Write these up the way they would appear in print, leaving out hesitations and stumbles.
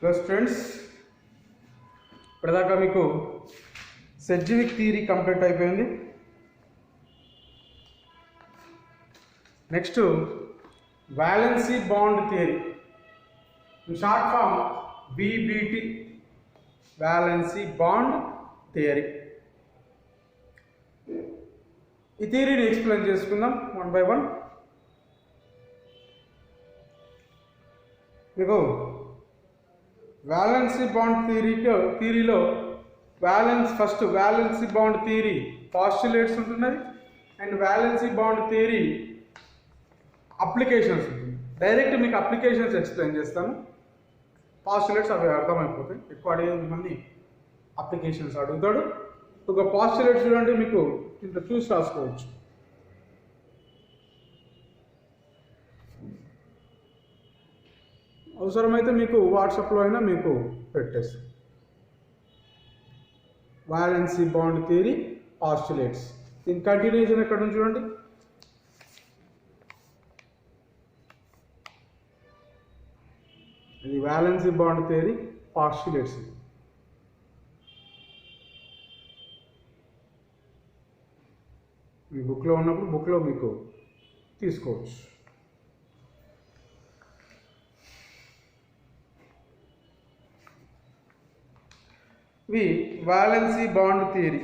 Hello students, ఇప్పటిదాకా మీకు Sidgwick theory complete అయిపోయింది. Next valency bond theory, short form VBT, valency bond theory. ఈ థియరీని ఎక్స్ప్లెయిన్ చేసుకుందాం వన్ బై వన్. మీకు వాలెన్సీ బాండ్ థియరీలో first valency bond theory postulates ఉంటున్నది and valency bond theory applications ఉంటుంది. డైరెక్ట్ మీకు అప్లికేషన్స్ ఎక్స్ప్లెయిన్ చేస్తాను. పాస్టులేట్స్ అవి అర్థమైపోతాయి. ఎక్కువ అడిగేది మంది అప్లికేషన్స్ అడుగుతాడు. ఒక పాస్టులేట్స్ చూడండి, మీకు ఇంట్లో చూసి రాసుకోవచ్చు. అవసరమైతే మీకు వాట్సాప్లో అయినా మీకు పెట్టేస్తాం. Valency bond theory postulates. దీని కంటిన్యూషన్ ఎక్కడ నుంచి చూడండి. ఇది వాలెన్సీ బాండ్ థియరీ పాస్టులేట్స్. మీ బుక్లో ఉన్నప్పుడు బుక్లో మీకు తీసుకోవచ్చు. ఇవి valency bond theory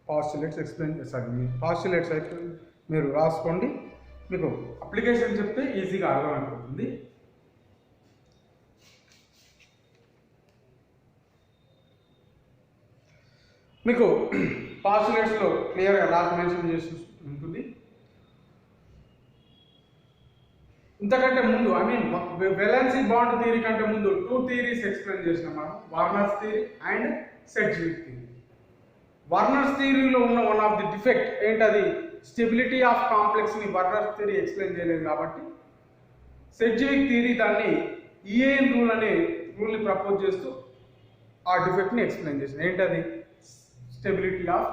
postulates explain చేస్తాను. పాస్టులేట్స్ అయితే మీరు రాసుకోండి. మీకు అప్లికేషన్ చెప్తే ఈజీగా అర్థమైపోతుంది. మీకు పాస్టులేట్స్లో క్లియర్గా రాసి మెన్షన్ చేసి ఉంటుంది. ఇంతకంటే ముందు వాలెన్సీ బాండ్ థియరీ కంటే ముందు 2 థియరీస్ ఎక్స్ప్లెయిన్ చేసినాం మనం, Werner's theory and Sidgwick theory. Werner's థియరీలో ఉన్న వన్ ఆఫ్ ది డిఫెక్ట్ ఏంటది, స్టెబిలిటీ ఆఫ్ కాంప్లెక్స్ని వార్నర్స్ థియరీ ఎక్స్ప్లెయిన్ చేయలేదు కాబట్టి సెడ్జ్విక్ థియరీ దాన్ని ఈఏఎన్ రూల్ అనే రూల్ని ప్రపోజ్ చేస్తూ ఆ డిఫెక్ట్ని ఎక్స్ప్లెయిన్ చేసింది. ఏంటది, స్టెబిలిటీ ఆఫ్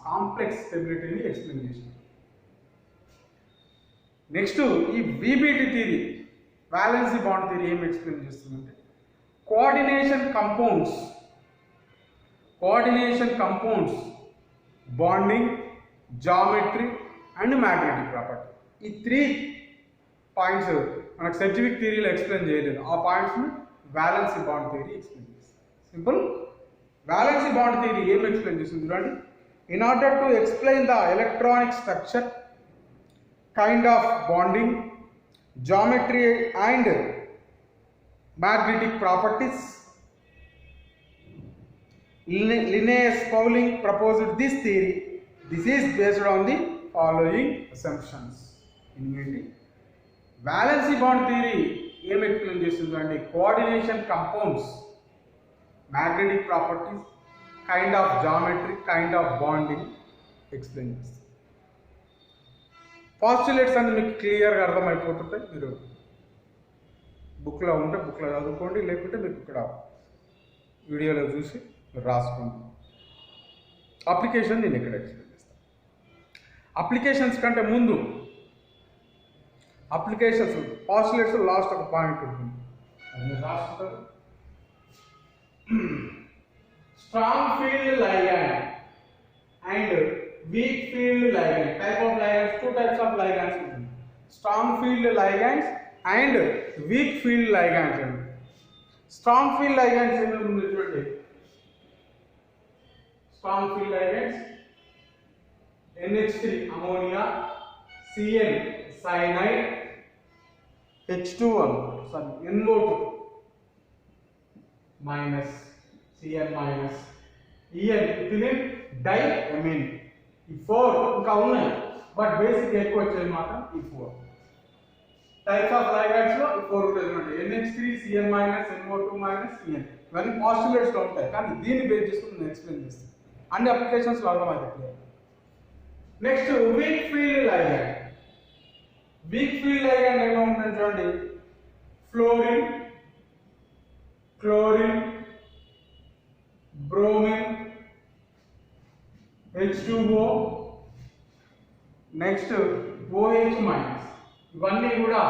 కాంప్లెక్స్ స్టెబిలిటీని ఎక్స్ప్లెయిన్ చేసింది. నెక్స్ట్ ఈ VBT theory, valency bond theory ఏం ఎక్స్ప్లెయిన్ చేస్తుందంటే coordination compounds, bonding, geometry and magnetic property. ఈ 3 పాయింట్స్ మనకు సెడ్జ్విక్ థియరీలో ఎక్స్ప్లెయిన్ చేయలేదు. ఆ పాయింట్స్ని వాలెన్సీ బాండ్ థియరీ ఎక్స్ప్లెయిన్ చేస్తుంది. సింపుల్. వాలెన్సీ బాండ్ థియరీ ఏం ఎక్స్ప్లెయిన్ చేస్తుంది చూడండి. In order to explain the electronic structure, kind of bonding, geometry and magnetic properties, Linnaeus Pauling proposed this theory. This is based on the following assumptions. ఏంటి valency bond theory ఏం explain చేస్తుందండి, coordination compounds, magnetic properties, kind of geometry, kind of bonding explain చేస్తుంది. Postulates అన్ని మీకు క్లియర్గా అర్థమైపోతుంటాయి. మీరు బుక్లో ఉంటే బుక్లో చదువుకోండి, లేకుంటే మీకు ఇక్కడ వీడియోలో చూసి మీరు రాసుకోండి. అప్లికేషన్ నేను ఇక్కడ ఎక్స్ప్లెయిన్ చేస్తాను. అప్లికేషన్స్ కంటే ముందు అప్లికేషన్స్ పాస్టులేట్స్ లాస్ట్ ఒక పాయింట్ ఉంటుంది, అది మీరు రాసుకుంటారు. Strong field ligand and weak field ligand. Type of ligands, 2 types of ligands ఉంటుంది. Strong field ligands and weak field ligands. Strong field ligands ఏమేమి చూడండి. Strong field ligands NH3 ammonia, Cl cyanide, H2O NO2 minus Cl minus, En ethylene diamine. ఈ 4 ఇంకా ఉన్నాయి, but basic ఎక్కువ వచ్చేది మాత్రం ఈ 4 టైప్స్ ఆఫ్ లైగాండ్స్ లో. 4 ఉంటుంది, NH3 Cl minus, NO2 minus, Cl. ఇవన్నీ పాస్టులేట్స్ లో ఉంటాయి, కానీ దీన్ని బేస్ చేసుకుని నేను ఎక్స్ప్లెయిన్ చేస్తాను. అన్ని అప్లికేషన్స్ లో అర్థమైతే. Next weak field ligand. Weak field ligand ఏమవుతుందని చూడండి. Fluorine, chlorine, bromine, H2O, next OH minus. ఇవన్నీ కూడా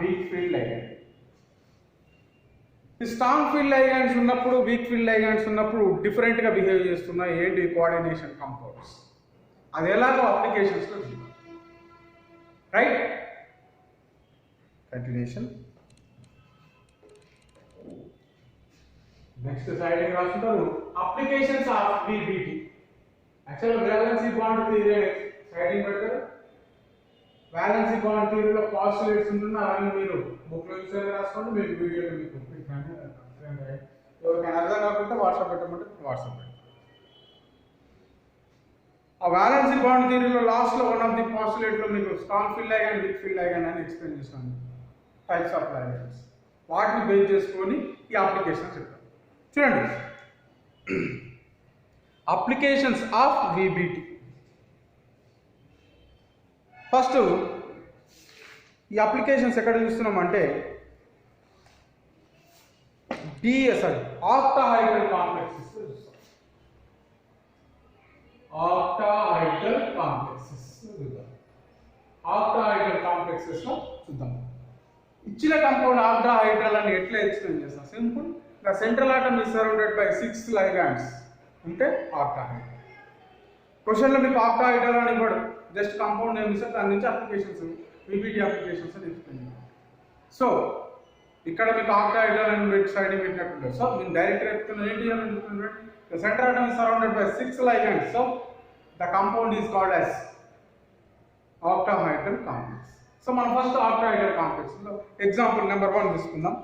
వీక్ ఫీల్డ్ లైగండ్. ఈ స్ట్రాంగ్ ఫీల్డ్ లైగండ్స్ ఉన్నప్పుడు, వీక్ ఫీల్డ్ లైగండ్స్ ఉన్నప్పుడు డిఫరెంట్గా బిహేవ్ చేస్తున్నాయి. ఏంటి కోఆర్డినేషన్ కంపౌండ్స్, అది ఎలాగో అప్లికేషన్స్లో చూద్దాం. Right, continuation. నెక్స్ట్ సైడ్ ఏం రాస్తుంటారు, అప్లికేషన్స్ ఆఫ్ VBT. యాక్చువల్గా వ్యాలెన్సీ బాండ్ థియరీ సైడింగ్ పెడతారు. వ్యాలెన్సీ బాండ్ థియరీలో పాస్టులేట్స్ ఉంటున్నా అవన్నీ మీరు బుక్లో చూసేది రాసుకోండి. మీకు వీడియోలో మీకు ఎవరికైనా అర్థం కాకుండా వాట్సాప్ పెట్టమంటే వాట్సాప్ పెట్టండి. ఆ వ్యాలెన్సీ బాండ్ థియరీలో లాస్ట్లో వన్ ఆఫ్ ది పాస్టులేట్లో మీకు strong field ligand, week field ligand అని ఎక్స్ప్లెయిన్ చేస్తాను. టైప్స్ ఆఫ్ లైగండ్స్, వాటిని బేస్ చేసుకొని ఈ అప్లికేషన్స్ చెప్తాను. చూడండి, అప్లికేషన్స్ ఆఫ్ VBT. ఫస్ట్ ఈ అప్లికేషన్స్ ఎక్కడ చూస్తున్నామంటే DSI ఆక్టాహైడ్రల్ కాంప్లెక్సెస్ చూస్తాం. ఆక్టాహైడ్రల్ కాంప్లెక్సెస్ చూద్దాం. ఆక్టాహైడ్రల్ కాంప్లెక్సెస్ లో చూద్దాం. ఇచ్చిన కంపౌండ్ ఆక్టాహైడ్రల్ అని ఎట్లా ఎక్స్ప్లెయిన్ చేస్తాం? Simple, the central atom is surrounded by 6 ligands అంటే ఆక్టాహైడ్రల్. క్వశ్చన్లో మీకు ఆక్టాహైడ్రల్ అని ఇవ్వడు, జస్ట్ కంపౌండ్ నేమ్ ఇస్తే దాని నుంచి అప్లికేషన్స్, VBT అప్లికేషన్స్ అని ఎక్స్ప్లెయిన్ చేయాలి. సో ఇక్కడ మీకు ఆక్టాహైడ్రల్ అని పెట్టి సైడ్ పెట్టినట్టు. సో మీరు డైరెక్ట్ చెప్తున్నారు ఏంటి అని చెప్తున్నారు, the central atom is surrounded by 6 ligands. So the compound is called as octahedral complex. So మనం ఫస్ట్ ఆక్టాహైడ్రల్ కాంప్లెక్స్ లో ఎగ్జాంపుల్ నెంబర్ 1 తీసుకుందాం.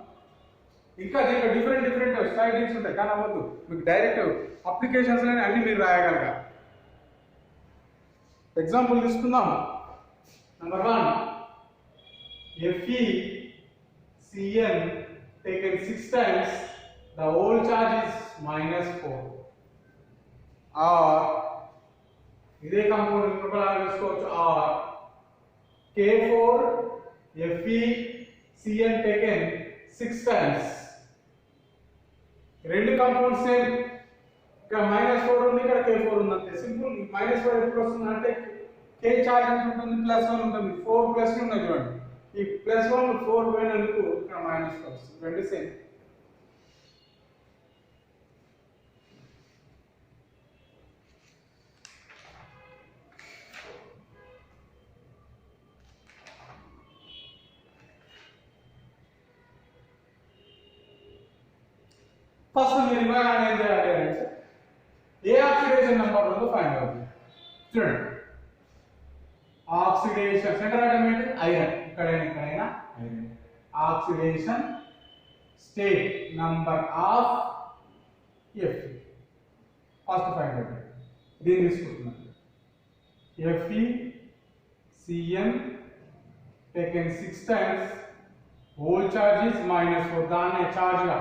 ఇంకా దీంట్లో డిఫరెంట్ స్లైడింగ్స్ ఉంటాయి, కానీ అవ్వద్దు, మీకు డైరెక్ట్ అప్లికేషన్స్ అన్ని మీరు రాయగలగాలి. ఎగ్జాంపుల్ తీసుకుందాం. Number 1, FeCN taken 6 times, the whole charge is -4. or ఇదే కంపౌండ్ ఇంకొకలా తీసుకోవచ్చు, or K4 FeCN taken 6 times. రెండు కంపౌండ్స్ సేమ్, ఇక్కడ -4 ఉంది, ఇక్కడ K4 ఉంది, అంతే సింపుల్. -4 ఎప్పుడు వస్తుంది అంటే K చార్జ్ ఎంత ఉంటుంది, +1 ఉంటుంది. 4 ప్లస్ ఉన్నాయి చూడండి, ఈ +1 4 పోయినందుకు ఇక్కడ -4 వస్తుంది. రెండు సేమ్. ఫస్ట్ మీరు ఇవ్వగానే ఏం చేయాలి అంటే ఏ ఆక్సిడేషన్ నెంబర్ ఉందో ఫైండ్ అవుట్ చేయాలి. చూడండి, ఆక్సిడేషన్ సెంటర్ ఆటమ్ ఏంటి, ఐరన్. ఇక్కడైనా iron. Oxidation state number of Fe. First find out చేయాలి. దీన్ని తీసుకుంటున్నాను. FeCN taken 6 times, whole charge is -4. దాన్ని చార్జ్ గా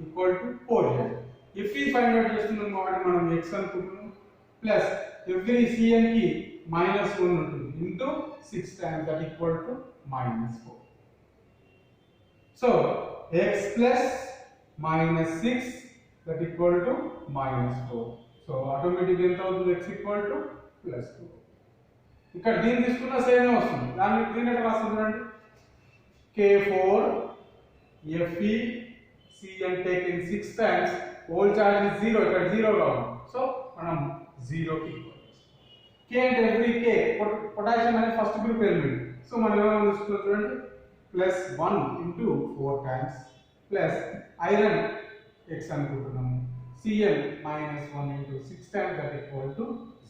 ఈక్వల్ టు 4 చేయాలి. Fe ఫైండ్ అవుట్ చేస్తున్నాం కాబట్టి మనం x అనుకుంటున్నాం, ప్లస్ ఎవ్రీ Cn కి -1 ఉంటుంది into 6 times, that equal to -4. So x plus -6 that equal to -4. So automatic ఎంత అవుతుంది, x equal to +2. ఇక్కడ దీన్ని తీసుకున్న సేమ్ వస్తుంది. దీన్ని ఎట్లా రాస్తుంది అంటే K4 FeCN taken 6 times, whole charge is 0. ఇక్కడ 0 గా ఉంది, సో మనం 0 కి ఈక్వల్. K అంటే ఎవ్రీ K, పొటాషియం అనేది ఫస్ట్ గ్రూప్ ఎలిమెంట్. సో మనం ఏమైనా తీసుకున్నాం చూడండి, +1 into 4 times, plus iron x అనుకుంటున్నాము, Cn -1 into 6 times, that equal to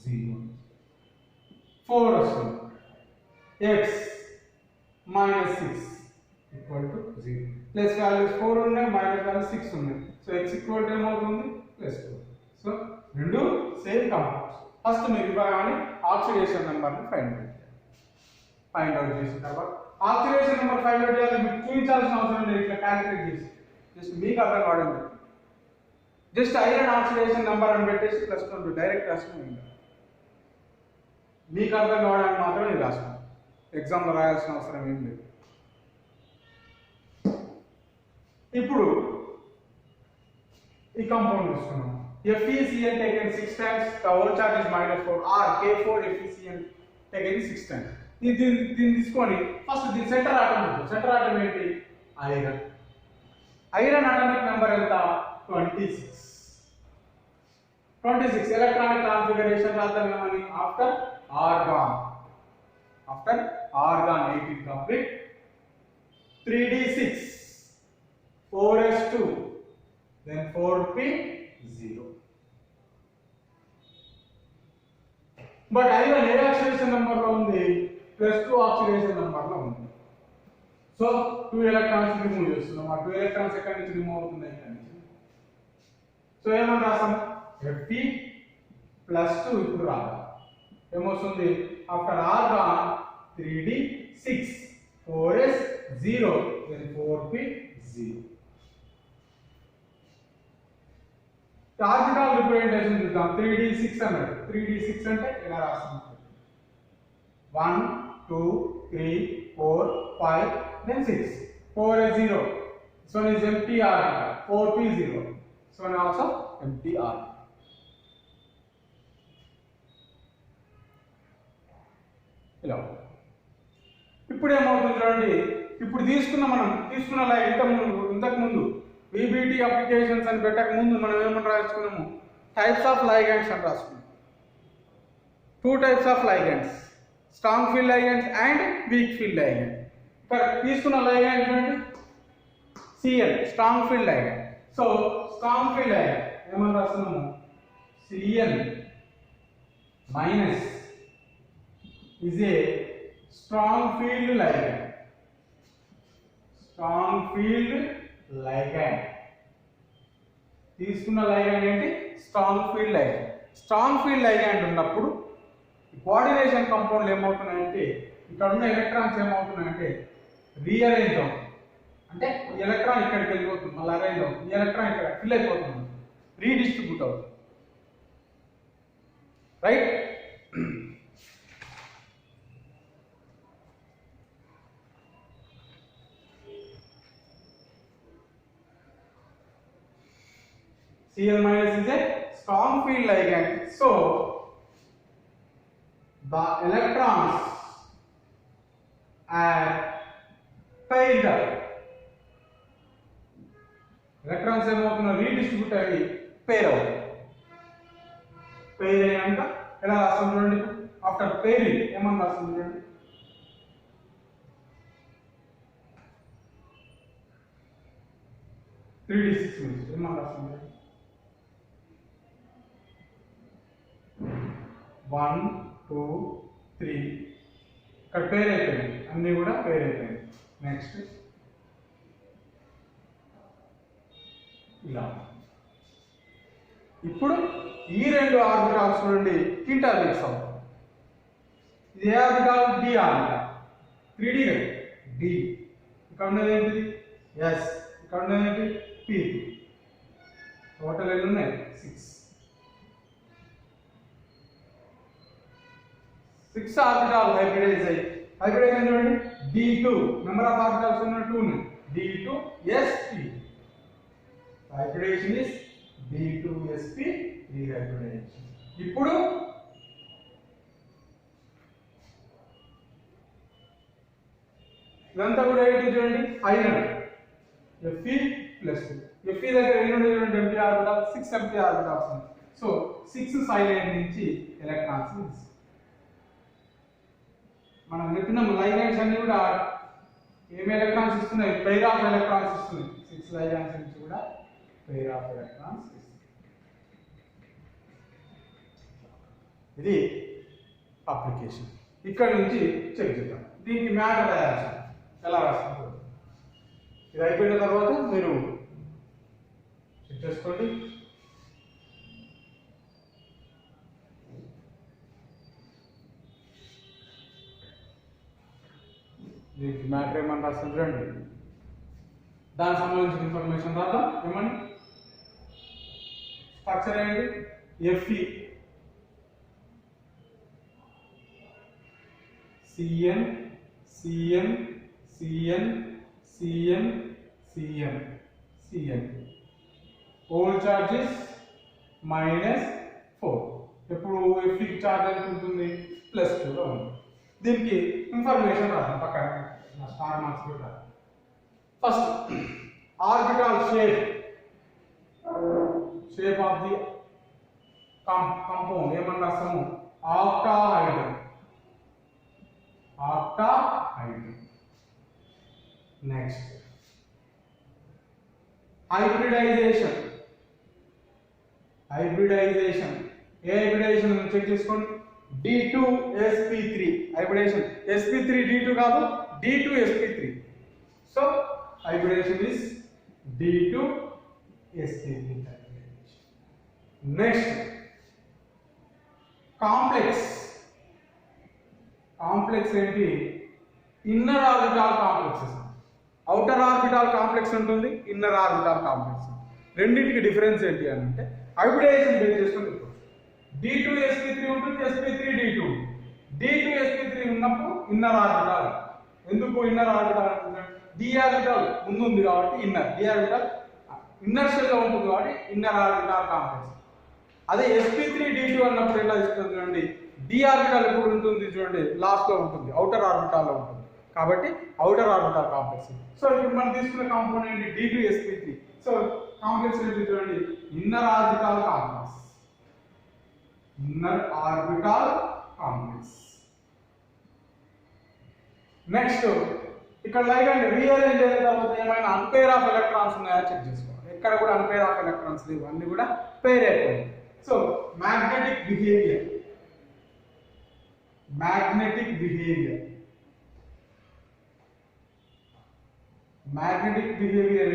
0. 4 వస్తుంది. x -6 equal to 0. Plus values 4 ఉన్నాయి, మైనస్ వాల్యూస్ 6 ఉన్నాయి. సో x equal to ఏమవుతుంది, +2. సో రెండు సేమ్ కంపౌండ్స్. ఫస్ట్ మీరు ఇవ్వగానే ఆక్సిడేషన్ నెంబర్ని ఫైండ్ అవుట్ చేసిన తర్వాత ఆక్సిడేషన్ నెంబర్ ఫైండ్ అవుట్ చేయాలి. మీకు చూపించాల్సిన అవసరం లేదు, ఇట్లా క్యాలిక్యులేట్ చేసి జస్ట్ మీకు అర్థం కావడం. జస్ట్ ఐరన్ ఆక్సిడేషన్ నెంబర్ అని పెట్టేసి +2 డైరెక్ట్ రాసుకుని మీకు అర్థం కావడానికి మాత్రం ఇది రాసుకోండి, ఎగ్జామ్లో రాయాల్సిన అవసరం ఏం లేదు. ఇప్పుడు ఈ కాంపౌండ్ తీసుకున్నాం. FeCN taken 6 times, the whole charge is -4, or K4 FeCN taken 6 times. దీన్ని తీసుకొని ఫస్ట్ దీని సెంటర్ ఆటం చూద్దాం. సెంటర్ ఆటం ఏంటి? ఐరన్. ఐరన్ అటామిక్ నెంబర్ ఎంత? 26. 26 ఎలక్ట్రానిక్ కాన్ఫిగరేషన్ రాద్దాం ఏమని? After organ. After organ 18 complete. 3d6 4s2 then 4p0. But iron A oxidation number లో ఉంది? +2 ఆక్సిడేషన్ నెంబర్ లో ఉంది. సో 2 ఎలక్ట్రాన్స్ రిమూవ్ చేస్తున్నాం. ఆ 2 ఎలక్ట్రాన్స్ ఎక్కడి నుంచి రిమూవ్ అవుతుంది? ఇక్కడి నుంచి. సో ఏమని రాస్తాం? Fe+2 ఇప్పుడు రాదా? ఏమొస్తుంది? After organ 3d6 4s0 then 4p0. Orbital representation చూద్దాం. 3d6 అన్నాడు. 3d6 అంటే ఇలా రాస్తాం. 1 2 3 4 5 then 6. 4s0. This one is empty orbital. 4p0. This one also empty orbital. ఇలా ఇప్పుడు ఏమవుతుంది చూడండి. ఇప్పుడు తీసుకున్న లైన్ ఇంతకు ముందు VBT అప్లికేషన్స్ అని పెట్టక ముందు మనం ఏమని రాసుకున్నాము? టైప్స్ ఆఫ్ లైగండ్స్ అని రాసుకున్నాం. 2 types of లైగండ్స్, strong field లైగండ్స్ and weak field ligand. ఇక్కడ తీసుకున్న లైగండ్ చూడండి Cl, strong field ligand. So strong field ligand ఏమని రాస్తున్నాము? Cl minus is a strong field ligand. Strong field ligand. తీసుకున్న లైగండ్ ఏంటి? Strong field ligand. Strong field ligand ఉన్నప్పుడు coordination కాంపౌండ్లు ఏమవుతున్నాయంటే ఇక్కడ ఉన్న ఎలక్ట్రాన్స్ ఏమవుతున్నాయంటే రీఅరేంజ్ అవుతుంది. అంటే ఈ ఎలక్ట్రాన్ ఇక్కడికి వెళ్ళిపోతుంది, మళ్ళీ అరేంజ్ అవుతుంది. ఈ ఎలక్ట్రాన్ ఇక్కడ ఫిల్ అయిపోతుంది, రీడిస్ట్రిబ్యూట్ అవుతుంది. Right? Cl minus is a strong field ligand. So the electrons are paired up. Electrons ఏమవుతున్నా రీడిస్ట్రిబ్యూట్ అయ్యి పేర్ అవుతాయి. పేర్ అయ్యాక ఎలా రాస్తాం చూడండి. ఆఫ్టర్ పేరింగ్ ఏమని రాస్తాం చూడండి. ఏమని రాస్తాం చూడండి. 1 2 3 ఇక్కడ పేర్ అయిపోయింది, అన్నీ కూడా పేర్ అయిపోయింది. నెక్స్ట్ ఇలా. ఇప్పుడు ఈ 2 ఆర్బిటాల్స్ నుండి ఇంటర్మిక్స్ అవుతాయి. ఇది ఏ orbital? D orbital. 3d D. ఇక్కడ ఉన్నది ఏంటిది? ఎస్. ఇక్కడ ఉన్నది ఏంటి? పి. టోటల్ ఎన్ని ఉన్నాయి? 6. 6 ఆర్బిటాల్ హైబ్రిడైజ్ అయ్యి హైబ్రిడైజేషన్ చూడండి. D2 నెంబర్ ఆఫ్ ఆర్బిటాల్స్ ఉన్న 2 ఉన్నాయి. D2sp. Hybridization is D2sp rehybridization. ఇప్పుడు ఇదంతా కూడా ఏంటి చూడండి? Iron Fe+2. Fe దగ్గర ఎన్ని ఉన్నాయి చూడండి? ఎంటీ ఆర్బిటాల్ 6 ఎంటీ ఆర్బిటాల్స్ ఉన్నాయి. సో 6 సైలెంట్ నుంచి ఎలక్ట్రాన్స్ మనం చెప్పినాం. లైగండ్స్ అన్ని కూడా ఏమి ఎలక్ట్రాన్స్ ఇస్తున్నాయి? పెయిర్ ఆఫ్ ఎలక్ట్రాన్స్ ఇస్తున్నాయి. 6 లైగండ్స్ నుంచి కూడా పెయిర్ ఆఫ్ ఎలక్ట్రాన్స్ ఇస్తున్నాయి. ఇది అప్లికేషన్. ఇక్కడ నుంచి చెక్ చేద్దాం. దీనికి మ్యాటర్ రాయాల్సి ఎలా రాస్తాం ఇది అయిపోయిన తర్వాత మీరు చెక్ చేసుకోండి. దీనికి మ్యాటర్ ఏమని రాస్తాం చూడండి. దానికి సంబంధించిన ఇన్ఫర్మేషన్ రాద్దాం. ఏమని? స్ట్రక్చర్ ఏంటి? Fe Cn Cn Cn Cn Cn Cn. Whole charges -4. ఎప్పుడు Fe చార్జ్ ఎంత ఉంటుంది? +2 గా ఉంది. దీనికి ఇన్ఫర్మేషన్ రాద్దాం పక్కన స్టార్ మార్క్స్ కూడా. First orbital shape of the compound ఏమని రాస్తాము, ఆక్టాహైడ్రల్. Next hybridization. ఏ హైబ్రిడైజేషన్ చెక్ చేసుకోండి, D2sp3 hybridization. sp3 D2 కాదు, D2sp3. So hybridization is D2sp3. Next complex ఏంటి, inner orbital complexes. Outer orbital complex ఉంటుంది, ఇన్నర్ ఆర్బిటాల్ కాంప్లెక్స్. రెండింటికి difference ఏంటి అని అంటే హైబ్రిడైజేషన్ బేస్ చేసుకొని D2sp3 ఉంటుంది, sp3 D2. D2sp3 ఉన్నప్పుడు ఇన్నర్ ఆర్బిటాల్. ఎందుకు ఇన్నర్ ఆర్బిటాల్ అంటే d ఆర్బిటాల్ ముందు ఉంది కాబట్టి d ఆర్బిటాల్ ఇన్నర్ షెల్ లో ఉంటుంది కాబట్టి ఇన్నర్ ఆర్బిటాల్ కాంప్లెక్స్. అదే sp3 D2 అన్నప్పుడు ఎలా ఇస్తుంది చూడండి, d ఆర్బిటాల్ ఎప్పుడు ఉంటుంది చూడండి, లాస్ట్ లో ఉంటుంది, అవుటర్ ఆర్బిటాల్ లో ఉంటుంది కాబట్టి అవుటర్ ఆర్బిటాల్ కాంప్లెక్స్. సో ఇప్పుడు మనం తీసుకున్న కాంపౌండ్ ఏంటి, D2sp3. సో కాంప్లెక్స్ ఏంటి చూడండి, ఇన్నర్ ఆర్బిటాల్ కాంప్లెక్స్. నెక్స్ట్ ఇక్కడ లైగండ్ రీఅరేంజ్ అయిన తర్వాత ఏమైనా అన్పేర్ ఆఫ్ ఎలక్ట్రాన్స్ ఉన్నాయా చెక్ చేసుకోవాలి. ఎక్కడ కూడా అన్పేర్ ఆఫ్ ఎలక్ట్రాన్స్ లేవు, అన్ని కూడా పేర్ అయిపోయింది. సో మ్యాగ్నెటిక్ బిహేవియర్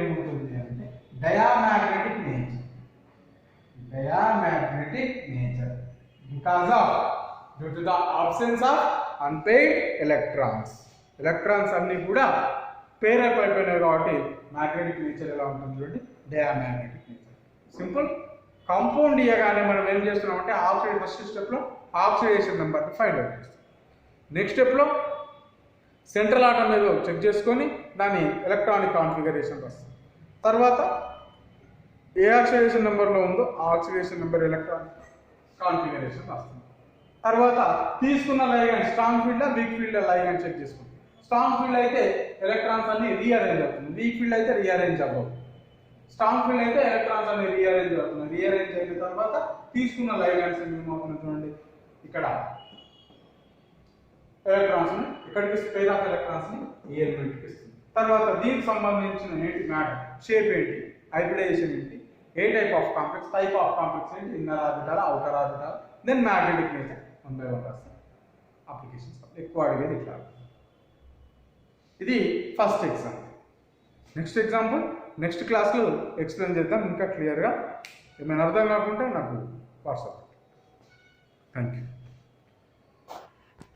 ఏముంటుంది అంటే diamagnetic nature because of due to the absence of unpaired electrons అన్ని కూడా పేర్ అయిపోయినాయి కాబట్టి మ్యాగ్నెటిక్ నేచర్ ఎలా ఉంటుంది చూడండి, డయామాగ్నెటిక్ నేచర్. సింపుల్. కాంపౌండ్ ఇవ్వగానే మనం ఏం చేస్తున్నామంటే ఫస్ట్ స్టెప్లో ఆక్సిడేషన్ నెంబర్ని ఫైండ్ అవుట్ చేస్తాం. నెక్స్ట్ స్టెప్లో సెంట్రల్ ఆటమ్ ఏదో చెక్ చేసుకొని దాని ఎలక్ట్రానిక్ కాన్ఫిగరేషన్ వస్తాం. తర్వాత ఏ ఆక్సిడేషన్ నెంబర్లో ఉందో ఆ ఆక్సిడేషన్ నెంబర్ ఎలక్ట్రానిక్ కాన్ఫిగరేషన్ వస్తుంది. తర్వాత తీసుకున్న ligand strong field weak field ligand check చేసుకుంటాం. స్ట్రాంగ్ ఫీల్డ్ అయితే ఎలక్ట్రాన్స్ అన్ని రీఅరేంజ్ అవుతుంది, వీక్ ఫీల్డ్ అయితే రీఅరేంజ్ అవ్వవు. స్ట్రాంగ్ ఫీల్డ్ అయితే ఎలక్ట్రాన్స్ అన్ని రీఅరేంజ్ అవుతుంది. రీఅరేంజ్ అయిన తర్వాత తీసుకున్న లైగండ్స్ ఏమవుతుంది చూడండి, ఇక్కడ ఎలక్ట్రాన్స్ ఇక్కడికి స్పేర్ ఆఫ్ ఎలక్ట్రాన్స్ ని ఈ ఎలిమెంట్కి ఇస్తుంది. తర్వాత దీనికి సంబంధించిన ఏంటి మ్యాటర్, షేప్ ఏంటి, హైబ్రిడైజేషన్ ఏంటి, ఏ టైప్ ఆఫ్ కాంప్లెక్స్ ఏంటి, inner orbital, outer orbital, then magnetic nature 1 by 1 రాస్తాం. అప్లికేషన్స్ ఎక్కువ అడిగేది ఇట్లా. ఇది first example. Next example next క్లాస్లో ఎక్స్ప్లెయిన్ చేద్దాం ఇంకా క్లియర్గా. ఏమైనా అర్థం కాకుంటే నాకు వాట్సాప్. Thank you.